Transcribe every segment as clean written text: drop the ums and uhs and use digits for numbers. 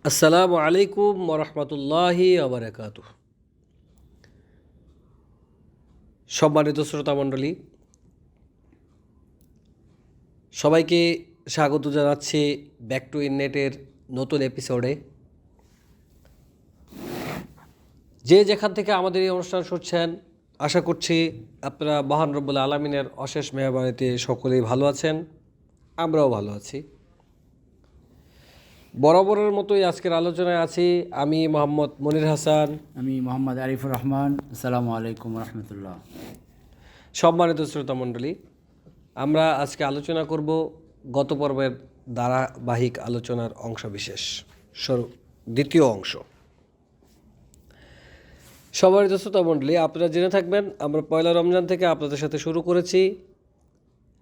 আসসালামু আলাইকুম ওরহমতুল্লাহি ওবরাকাতুহ। সম্মানিত শ্রোতামণ্ডলী, সবাইকে স্বাগত জানাচ্ছি ব্যাক টু ইননেটের নতুন এপিসোডে। যে যেখান থেকে আমাদের এই অনুষ্ঠান শুনছেন, আশা করছি আপনারা মহান রব্বুল আলমিনের অশেষ মেহরবানিতে সকলেই ভালো আছেন, আমরাও ভালো আছি। বরাবরের মতোই আজকের আলোচনায় আছি আমি মোহাম্মদ মনির হাসান, আমি মোহাম্মদ আরিফুর রহমান। আসসালামু আলাইকুম রহমতুল্লাহ। সম্মানিত শ্রোতামণ্ডলী, আমরা আজকে আলোচনা করব গত পর্বের ধারাবাহিক আলোচনার অংশবিশেষ দ্বিতীয় অংশ। সম্মানিত শ্রোতামণ্ডলী, আপনারা জেনে থাকবেন আমরা পয়লা রমজান থেকে আপনাদের সাথে শুরু করেছি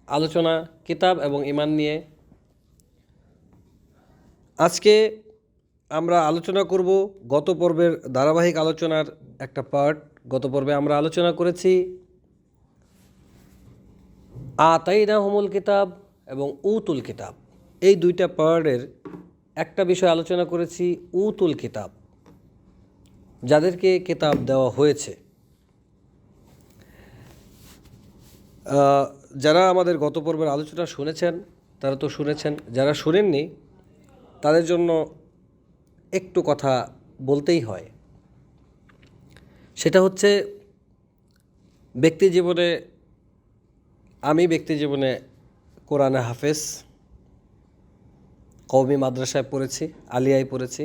আলোচনা কিতাব এবং ঈমান নিয়ে। আজকে আমরা আলোচনা করব গত পর্বের ধারাবাহিক আলোচনার একটা পার্ট। গত পর্বে আমরা আলোচনা করেছি আতাইনাহুমুল কিতাব এবং উতুল কিতাব, এই দুইটা পার্টের একটা বিষয় আলোচনা করেছি উতুল কিতাব, যাদেরকে কিতাব দেওয়া হয়েছে। যারা আমাদের গত পর্বের আলোচনা শুনেছেন তারা তো শুনেছেন, যারা শুনেননি তাদের জন্য একটু কথা বলতেই হয়। সেটা হচ্ছে আমি ব্যক্তি জীবনে কোরআনে হাফেজ, কওমি মাদ্রাসায় পড়েছি, আলিয়ায় পড়েছি।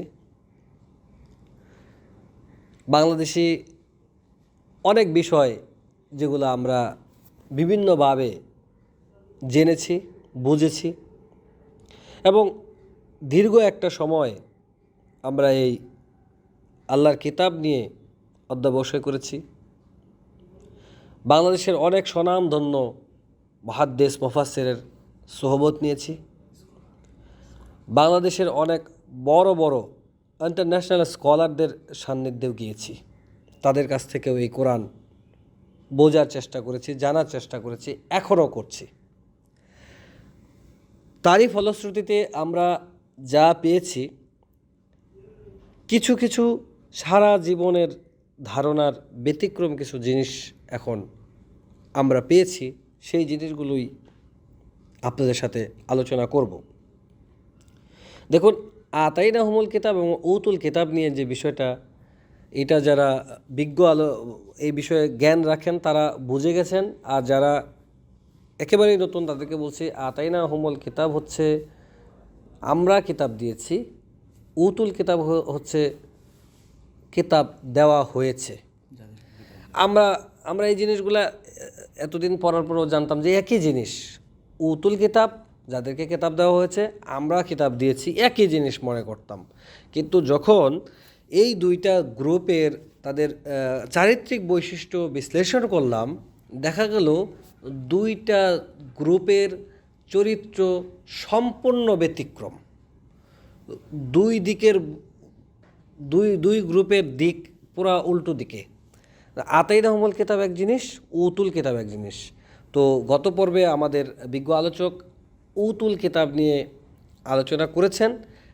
বাংলাদেশি অনেক বিষয় যেগুলো আমরা বিভিন্নভাবে জেনেছি, বুঝেছি এবং দীর্ঘ একটা সময় আমরা এই আল্লাহর কিতাব নিয়ে অধ্যবসায় করেছি। বাংলাদেশের অনেক স্বনামধন্য মুহাদ্দিস মুফাসসিরের সোহবত নিয়েছি। বাংলাদেশের অনেক বড় বড় ইন্টারন্যাশনাল স্কলারদের সান্নিধ্যেও গিয়েছি, তাদের কাছ থেকেও এই কোরআন বোঝার চেষ্টা করেছি, জানার চেষ্টা করেছি, এখনও করছি। তারই ফলশ্রুতিতে আমরা যা পেয়েছি, কিছু কিছু সারা জীবনের ধারণার ব্যতিক্রম কিছু জিনিস এখন আমরা পেয়েছি, সেই জিনিসগুলোই আপনাদের সাথে আলোচনা করব। দেখুন, আতাইনাহুমুল কিতাব এবং উতুল কিতাব নিয়ে যে বিষয়টা, এটা যারা বিজ্ঞ এই বিষয়ে জ্ঞান রাখেন তারা বুঝে গেছেন, আর যারা একেবারেই নতুন তাদেরকে বলছি আতাইনাহুমুল কিতাব হচ্ছে আমরা কিতাব দিয়েছি, উতুল কিতাব হচ্ছে কিতাব দেওয়া হয়েছে। আমরা এই জিনিসগুলা এতদিন পড়ার পরও জানতাম যে একই জিনিস। উতুল কিতাব যাদেরকে কিতাব দেওয়া হয়েছে, আমরা কিতাব দিয়েছি, একই জিনিস মনে করতাম। কিন্তু যখন এই দুইটা গ্রুপের তাদের চারিত্রিক বৈশিষ্ট্য বিশ্লেষণ করলাম, দেখা গেল দুইটা গ্রুপের চরিত্র সম্পূর্ণ ব্যতিক্রম। দুই গ্রুপের দিক পুরা উল্টো দিকে। আতাইনাহুমুল কিতাব এক জিনিস, উতুল কিতাব এক জিনিস। তো গত পর্বে আমাদের বিজ্ঞ আলোচক উতুল কিতাব নিয়ে আলোচনা করেছেন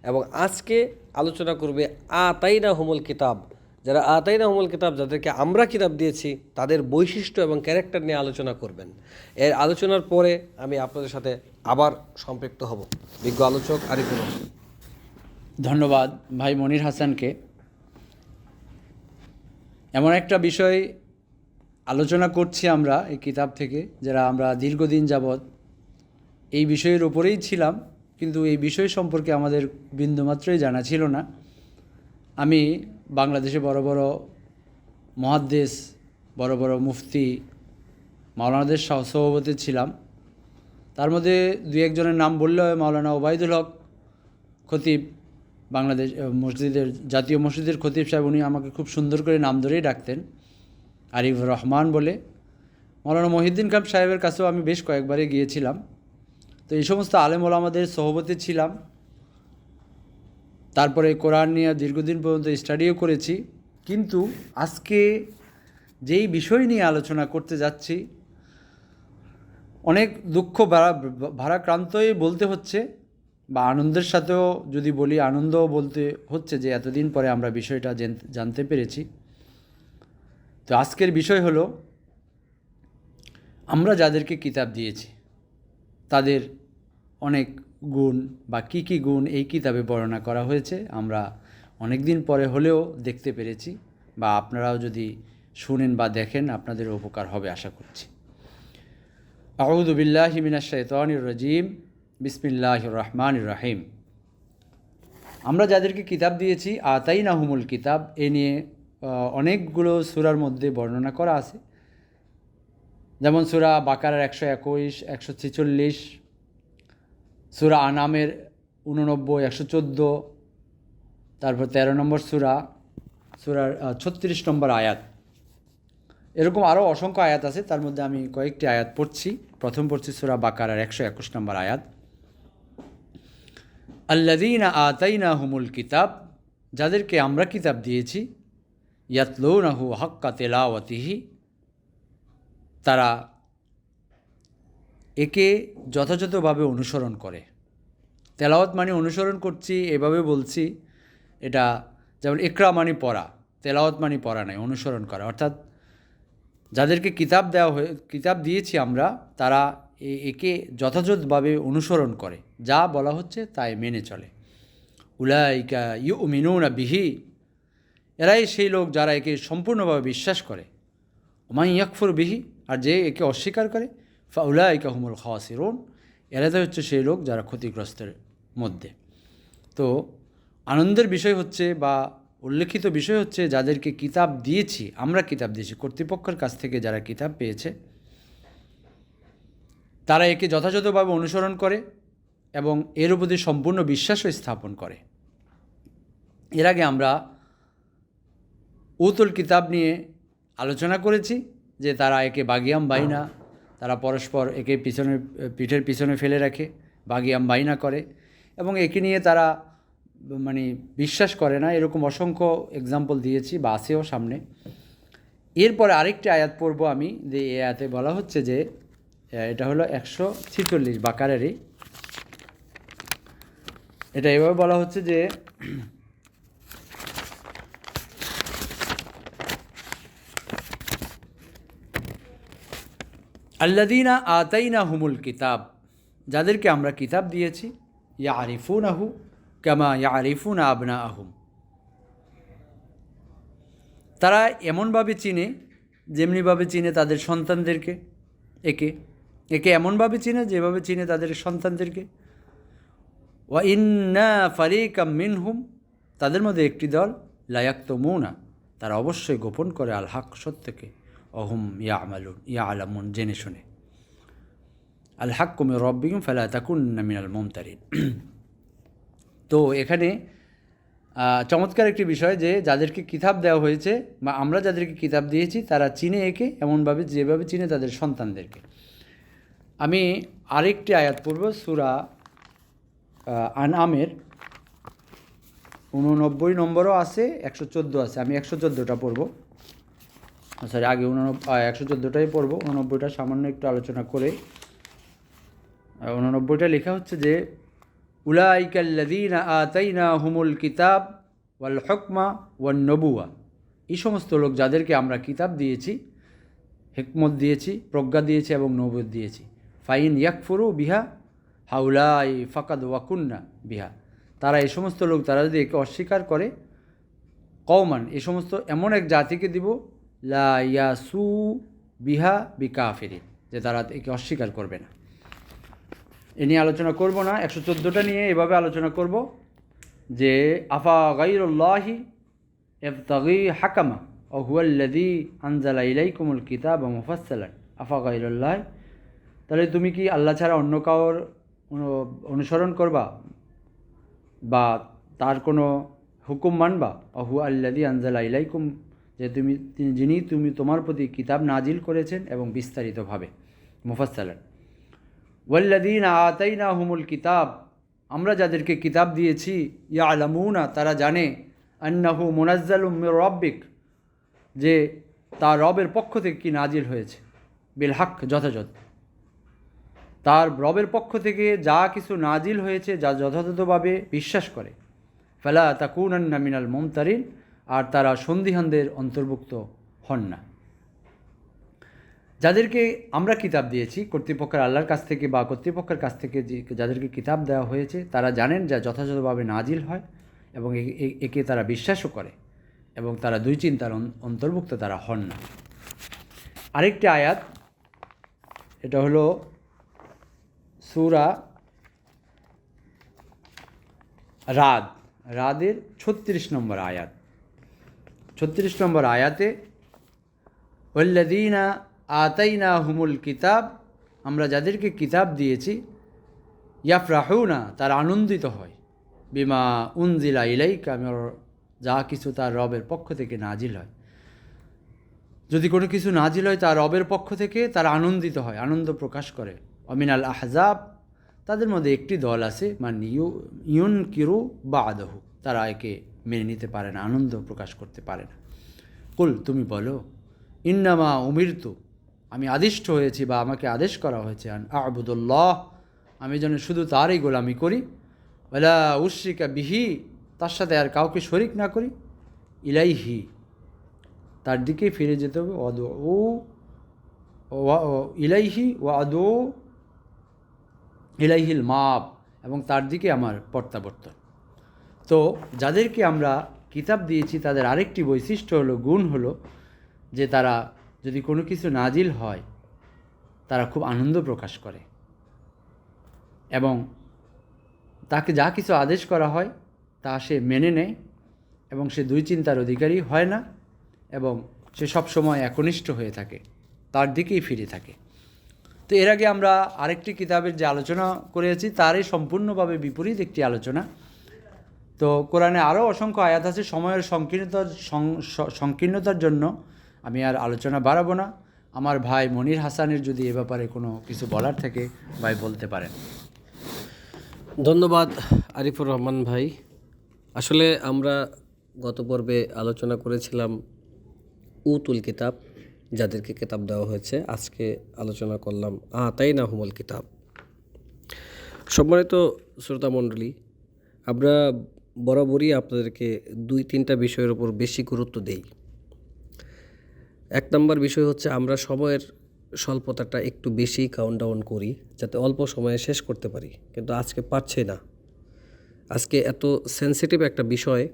এবং আজকে আলোচনা করবে আতাইনাহুমুল কিতাব। যারা আতাইনাহুমুল কিতাব, যাদেরকে আমরা কিতাব দিয়েছি, তাদের বৈশিষ্ট্য এবং ক্যারেক্টার নিয়ে আলোচনা করবেন। এর আলোচনার পরে আমি আপনাদের সাথে আবার সম্পৃক্ত হব। বিজ্ঞ আলোচক আরিফুর রহমান। ধন্যবাদ ভাই মনির হাসানকে। এমন একটা বিষয় আলোচনা করছি আমরা এই কিতাব থেকে, যারা আমরা দীর্ঘদিন যাবৎ এই বিষয়ের ওপরেই ছিলাম, কিন্তু এই বিষয় সম্পর্কে আমাদের বিন্দুমাত্রই জানা ছিল না। আমি বাংলাদেশে বড় বড় মুহাদ্দিস, বড় বড় মুফতি, মাওলানাদের সহসভাপতি ছিলাম। তার মধ্যে দুই একজনের নাম বললে হয়, মাওলানা ওবায়দুল হক খতিব, বাংলাদেশ জাতীয় মসজিদের খতিব সাহেব, উনি আমাকে খুব সুন্দর করে নাম ধরেই ডাকতেন, আরিফ রহমান বলে। মাওলানা মহিউদ্দিন খান সাহেবের কাছেও আমি বেশ কয়েকবারই গিয়েছিলাম। তো এই সমস্ত আলেম ওলামাদের সহবতে ছিলাম। তারপরে কোরআন নিয়ে দীর্ঘদিন পর্যন্ত স্টাডিও করেছি। কিন্তু আজকে যেই বিষয় নিয়ে আলোচনা করতে যাচ্ছি, অনেক দুঃখ ভারাক্রান্তই বলতে হচ্ছে বা আনন্দের সাথেও যদি বলি, আনন্দ বলতে হচ্ছে যে এতদিন পরে আমরা বিষয়টা জানতে পেরেছি। তো আজকের বিষয় হলো, আমরা যাদেরকে কিতাব দিয়েছি তাদের অনেক গুণ বা কী কী গুণ এই কিতাবে বর্ণনা করা হয়েছে, আমরা অনেক দিন পরে হলেও দেখতে পেরেছি, বা আপনারাও যদি শুনেন বা দেখেন আপনাদের উপকার হবে আশা করছি। আউযু বিল্লাহি মিনাশ শাইতানির রাজিম, বিসমিল্লাহির রহমানির রহিম। আমরা যাদেরকে কিতাব দিয়েছি আতাইনাহুমুল কিতাব, এ নিয়ে অনেকগুলো সূরার মধ্যে বর্ণনা করা আছে। যেমন সূরা বাকারার 121, 146, সূরা আনামের 89, 114, তারপর 13 নম্বর সূরার 36 নম্বর আয়াত। এরকম আরও অসংখ্য আয়াত আছে, তার মধ্যে আমি কয়েকটি আয়াত পড়ছি। প্রথম পড়ছি সূরা বাকারার 121 নম্বর আয়াত। আল্লাযীনা আতাইনাহুমুল কিতাব, যাদেরকে আমরা কিতাব দিয়েছি, ইয়াতলুনাহু হাক্কা তিলাওয়াতিহি, তারা একে যথাযথভাবে অনুসরণ করে। তেলাওয়াত মানে অনুসরণ করছি এভাবে বলছি, এটা যেমন ইকরা মানে পড়া, তেলাওয়াত মানে পড়া নয়, অনুসরণ করা। অর্থাৎ যাদেরকে কিতাব দিয়েছি আমরা, তারা একে যথাযথভাবে অনুসরণ করে, যা বলা হচ্ছে তাই মেনে চলে। উলাইকা ইউমিনুনা বিহি, এরাই সেই লোক যারা একে সম্পূর্ণভাবে বিশ্বাস করে। ওমাই ইয়াকফুর বিহি, আর যে একে অস্বীকার করে, ফাউলাইকা হুমুল খাসিরুন, এরা তো হচ্ছে সেই লোক যারা ক্ষতিগ্রস্তের মধ্যে। তো আনন্দের বিষয় হচ্ছে বা উল্লেখিত বিষয় হচ্ছে, যাদেরকে কিতাব দিয়েছি, আমরা কিতাব দিয়েছি, কর্তৃপক্ষের কাছ থেকে যারা কিতাব পেয়েছে, তারা একে যথাযথভাবে অনুসরণ করে এবং এর প্রতি সম্পূর্ণ বিশ্বাসও স্থাপন করে। এর আগে আমরা উতুল কিতাব নিয়ে আলোচনা করেছি যে তারা একে বাগিয়াম বাইনা, তারা পরস্পর একে পিঠের পিছনে ফেলে রাখে, বাগিয়াম বাইনা করে, এবং একে নিয়ে তারা মানে বিশ্বাস করে না। এরকম অসংখ্য এক্সাম্পল দিয়েছি বা আছেও সামনে। এরপরে আরেকটি আয়াত পড়ব আমি, যে এই আয়াতে বলা হচ্ছে যে, এটা হলো 146 বাকারেরই। এটা এভাবে বলা হচ্ছে যে, আল্লাযীনা আতাইনাহুমুল কিতাব, যাদেরকে আমরা কিতাব দিয়েছি, ইয়ারিফুনাহু কামা ইয়ারিফুনা আবনাআহুম, তারা এমনভাবে চিনে যেমনিভাবে চিনে তাদের সন্তানদেরকে। একে এমনভাবে চিনে যেভাবে চিনে তাদের সন্তানদেরকে। ওয়া ইন্না ফারিকাম মিনহুম, তাদের মধ্যে একটি দল, লা ইয়াকতুমুনা, তারা অবশ্যই গোপন করে আল হক, সত্যকে, অহুম ইয়ালামুন, জেনে শুনে। আল হাক্কু মির রাব্বিকুম ফালা তাকুন্না মিনাল মুমতারিন। তো এখানে চমৎকার একটি বিষয় যে, যাদেরকে কিতাব দেওয়া হয়েছে বা আমরা যাদেরকে কিতাব দিয়েছি, তারা চিনে একে এমনভাবে যেভাবে চিনে তাদের সন্তানদেরকে। আমি আরেকটি আয়াত পড়ব, সূরা আনআমের 89 নম্বরও আছে, 114 আছে। আমি 114টা পড়ব, সরি আগে 114টাই পড়ব, 89টা সামান্য একটু আলোচনা করে। 89টা লেখা হচ্ছে যে, উলাইকাল্লাযীনা আতাইনাহুমুল কিতাব ওয়াল হুকমা ওয়ান নবুয়া, এই সমস্ত লোক যাদেরকে আমরা কিতাব দিয়েছি, হিকমত দিয়েছি, প্রজ্ঞা দিয়েছি এবং নবুয়ত দিয়েছি। ফাইন ইয়াকফুরু বিহা হাউলাই ফাকাদ ওয়াকুন্না বিহা, তারা এই সমস্ত লোক, তারা যদি একে অস্বীকার করে, কওমান, এই সমস্ত এমন এক জাতিকে দিব, লা ইয়াসু বিহা বিকাফিরিন, যে তারা একে অস্বীকার করবে না। এ নিয়ে আলোচনা করব না, 114টা নিয়ে এভাবে আলোচনা করব যে, আফা গায়রুল্লাহি ইবতাগি হাকামা ওয়া হুয়াল্লাযী আনজালা ইলাইকুমুল কিতাবা মুফাসসালান আফা গায়রুল্লাহ, তাহলে তুমি কি আল্লাহ ছাড়া অন্য কাউর অনুসরণ করবা বা তার কোনো হুকুম মানবা? ওয়া আল্লাযী আনজালা ইলাইকুম, যে যিনি তোমার প্রতি কিতাব নাজিল করেছেন এবং বিস্তারিতভাবে, মুফাসসালান। ওয়াল্লাযীনা আতাইনাহুমুল কিতাব, আমরা যাদেরকে কিতাব দিয়েছি, ইয়ালামুনা, তারা জানে, আন্নাহু মুনাজ্জালুম মির রাব্বিক, যে তার রবের পক্ষ থেকে কি নাজিল হয়েছে, বিল হক, যথাযথ। তার রবের পক্ষ থেকে যা কিছু নাজিল হয়েছে যা যথাযথভাবে বিশ্বাস করে, ফালা তাকুনান্না মিনাল মুমতারিন, আর তারা সন্দিহানদের অন্তর্ভুক্ত হন না। যাদেরকে আমরা কিতাব দিয়েছি কর্তৃপক্ষের আল্লাহর কাছ থেকে বা কর্তৃপক্ষের কাছ থেকে, যাদেরকে কিতাব দেওয়া হয়েছে তারা জানেন যা যথাযথভাবে নাজিল হয় এবং একে তারা বিশ্বাসও করে এবং তারা দুই চিন্তার অন্তর্ভুক্ত তারা হন না। আরেকটি আয়াত, এটা হলো সূরা রাদের 36 নম্বর আয়াত। 36 নম্বর আয়াতে ওয়াল্লাযীনা আতাইনাহুমুল কিতাব, আমরা যাদেরকে কিতাব দিয়েছি, ইয়াফরাহুনা, তারা আনন্দিত হয়, বিমা উনজিলা ইলাইকা, যা কিছু তার রবের পক্ষ থেকে নাজিল হয়। যদি কোনো কিছু নাজিল হয় তার রবের পক্ষ থেকে, তারা আনন্দিত হয়, আনন্দ প্রকাশ করে। অমিনাল আহজাব, তাদের মধ্যে একটি দল আছে, মানে ইউনকিরু বা'দাহু, তারা একে মেনে নিতে পারে না, আনন্দ প্রকাশ করতে পারে না। কুল, তুমি বলো, ইন্নামা উমিরতু, আমি আদিষ্ট হয়েছি বা আমাকে আদেশ করা হয়েছে, আন আ'বুদুল্লাহ, আমি যেন শুধু তারই গোলামি করি, ওয়ালা উশরিকা বিহি, তার সাথে আর কাউকে শরিক না করি, ইলাইহি, তার দিকেই ফিরে যেতে হবে, ইলাইহি ওয়াদু ইলাইহিল মাব, এবং তার দিকে আমার প্রত্যাবর্তন। তো যাদেরকে আমরা কিতাব দিয়েছি তাদের আরেকটি বৈশিষ্ট্য হলো, গুণ হলো যে তারা যদি কোনো কিছু নাজিল হয় তারা খুব আনন্দ প্রকাশ করে এবং তাকে যা কিছু আদেশ করা হয় তা সে মেনে নেয় এবং সে দুই চিন্তার অধিকারী হয় না এবং সে সবসময় একনিষ্ঠ হয়ে থাকে, তার দিকেই ফিরে থাকে। তো এর আগে আমরা আরেকটি কিতাবের যে আলোচনা করেছি তারই সম্পূর্ণভাবে বিপরীত একটি আলোচনা। তো কোরআনে আরও অসংখ্য আয়াত আছে, সময়ের সংকীর্ণতার জন্য আমি আর আলোচনা বাড়াবো না। আমার ভাই মনির হাসানের যদি এ ব্যাপারে কোনো কিছু বলার থাকে ভাই বলতে পারেন। ধন্যবাদ আরিফুর রহমান ভাই। আসলে আমরা গত পর্বে আলোচনা করেছিলাম উতুল কিতাব, যাদেরকে কিতাব দেওয়া হয়েছে। আজকে আলোচনা করলাম আতাইনাহুমুল কিতাব। সম্মানিত শ্রোতামণ্ডলী, আমরা বরাবরই আপনাদেরকে 2-3টা বিষয়ের উপর বেশি গুরুত্ব দেই। 1 নম্বর বিষয় হচ্ছে আমরা সময়ের স্বল্পতাটা একটু বেশি কাউন্টডাউন করি যাতে অল্প সময়ে শেষ করতে পারি, কিন্তু আজকে পারছি না। আজকে এত সেন্সিটিভ একটা বিষয়,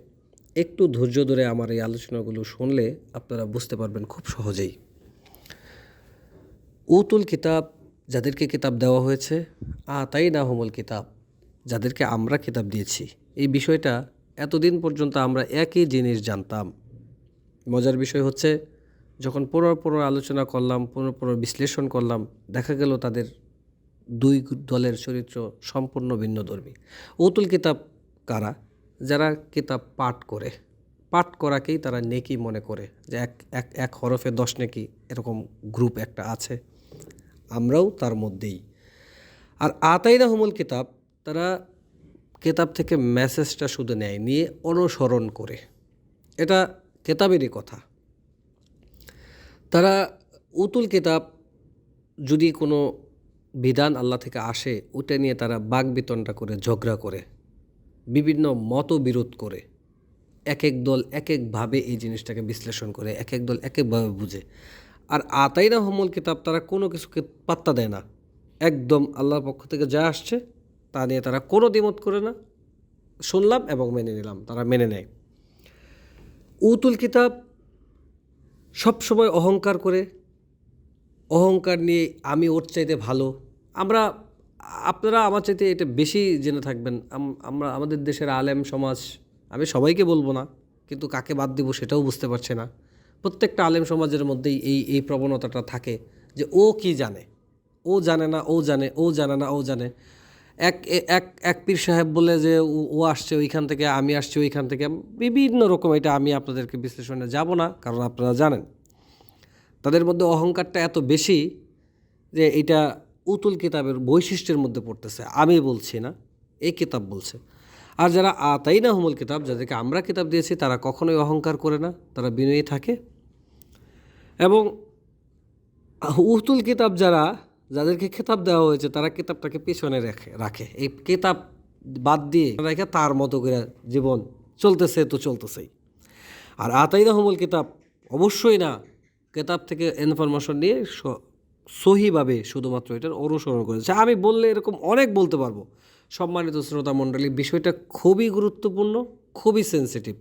একটু ধৈর্য ধরে আমার এই আলোচনাগুলো শুনলে আপনারা বুঝতে পারবেন খুব সহজেই। উতুল কিতাব, যাদেরকে কিতাব দেওয়া হয়েছে, আতাইনাহুমুল কিতাব, যাদেরকে আমরা কিতাব দিয়েছি। এই বিষয়টা এতদিন পর্যন্ত আমরা একই জিনিস জানতাম। মজার বিষয় হচ্ছে যখন পুরো আলোচনা করলাম, পুরো বিশ্লেষণ করলাম, দেখা গেল তাদের দুই দলের চরিত্র সম্পূর্ণ ভিন্নধর্মী। উতুল কিতাব কারা? যারা কিতাব পাঠ করাকেই তারা নেকি মনে করে, যে এক হরফে 10 নেকি, এরকম গ্রুপ একটা আছে, আমরাও তার মধ্যেই। আর আতাইনাহুমুল কিতাব, তারা কিতাব থেকে মেসেজটা শুধু নেয়, নিয়ে অনুসরণ করে। এটা কিতাবেরই কথা। তারা উতুল কিতাব, যদি কোনো বিধান আল্লাহ থেকে আসে, ওটা নিয়ে তারা বাকবিতণ্ডা করে, ঝগড়া করে, বিভিন্ন মতবিরোধ করে, এক এক দল এক একভাবে এই জিনিসটাকে বিশ্লেষণ করে, এক এক দল এক একভাবে বুঝে। আর আতাইনাহুমুল কিতাব, তারা কোনো কিছুকে পাত্তা দেয় না, একদম আল্লাহর পক্ষ থেকে যা আসছে তা নিয়ে তারা কোনো দ্বিমত করে না, শুনলাম এবং মেনে নিলাম, তারা মেনে নেয়। উতুল কিতাব সবসময় অহংকার করে, অহংকার নিয়ে আমি ওর চাইতে ভালো, আপনারা আমার চাইতে এটা বেশি জেনে থাকবেন। আমাদের দেশের আলেম সমাজ, আমি সবাইকে বলবো না, কিন্তু কাকে বাদ দিব সেটাও বুঝতে পারছে না। প্রত্যেকটা আলেম সমাজের মধ্যেই এই প্রবণতাটা থাকে যে ও কি জানে, ও জানে না, ও জানে, ও জানে না, ও জানে। এক পীর সাহেব বলে যে ও আসছে ওইখান থেকে, আমি আসছি ওইখান থেকে, বিভিন্ন রকম। এটা আমি আপনাদেরকে বিশ্লেষণে যাব না, কারণ আপনারা জানেন তাদের মধ্যে অহংকারটা এত বেশি যে এটা উতুল কিতাবের বৈশিষ্ট্যের মধ্যে পড়তেছে। আমি বলছি না, এই কিতাব বলছে। আর যারা আতাইনাহুমুল কিতাব, যাদেরকে আমরা কিতাব দিয়েছি, তারা কখনোই অহংকার করে না, তারা বিনয়ী থাকে। এবং উতুল কিতাব যারা, যাদেরকে খেতাব দেওয়া হয়েছে তারা কিতাবটাকে পিছনে রাখে এই কিতাব বাদ দিয়ে রেখে তার মতো করে জীবন চলতেছে তো চলতেছেই। আর আতাইনাহুমুল কিতাব অবশ্যই না, কিতাব থেকে ইনফরমেশন নিয়ে সহিভাবে শুধুমাত্র এটার অনুসরণ করেছে। আমি বললে এরকম অনেক বলতে পারবো। সম্মানিত শ্রোতা মণ্ডলী, বিষয়টা খুবই গুরুত্বপূর্ণ, খুবই সেনসিটিভ।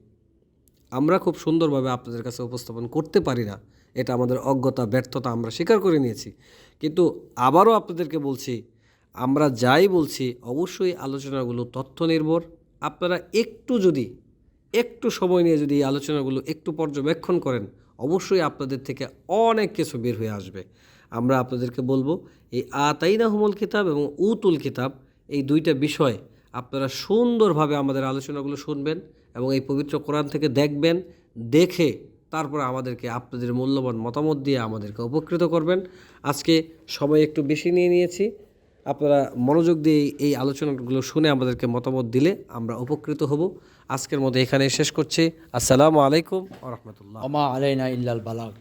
আমরা খুব সুন্দরভাবে আপনাদের কাছে উপস্থাপন করতে পারি না, এটা আমাদের অজ্ঞতা, ব্যর্থতা, আমরা স্বীকার করে নিয়েছি। কিন্তু আবারও আপনাদেরকে বলছি, আমরা যাই বলছি অবশ্যই আলোচনাগুলো তথ্য নির্ভর। আপনারা একটু সময় নিয়ে যদি এই আলোচনাগুলো একটু পর্যবেক্ষণ করেন, অবশ্যই আপনাদের থেকে অনেক কিছু বের হয়ে আসবে। আমরা আপনাদেরকে বলবো এই আতাইনাহুমুল কিতাব এবং উতুল কিতাব, এই দুইটা বিষয় আপনারা সুন্দরভাবে আমাদের আলোচনাগুলো শুনবেন এবং এই পবিত্র কোরআন থেকে দেখবেন, দেখে তারপর আমাদেরকে আপনাদের মূল্যবান মতামত দিয়ে আমাদেরকে উপকৃত করবেন। আজকে সময় একটু বেশি নিয়ে নিয়েছি, আপনারা মনোযোগ দিয়ে এই আলোচনাগুলো শুনে আমাদেরকে মতামত দিলে আমরা উপকৃত হব। আজকের মতো এখানে শেষ করছি। আসসালামু আলাইকুম ওয়া রাহমাতুল্লাহ। আমা আলাইনা ইল্লাল বালাগ।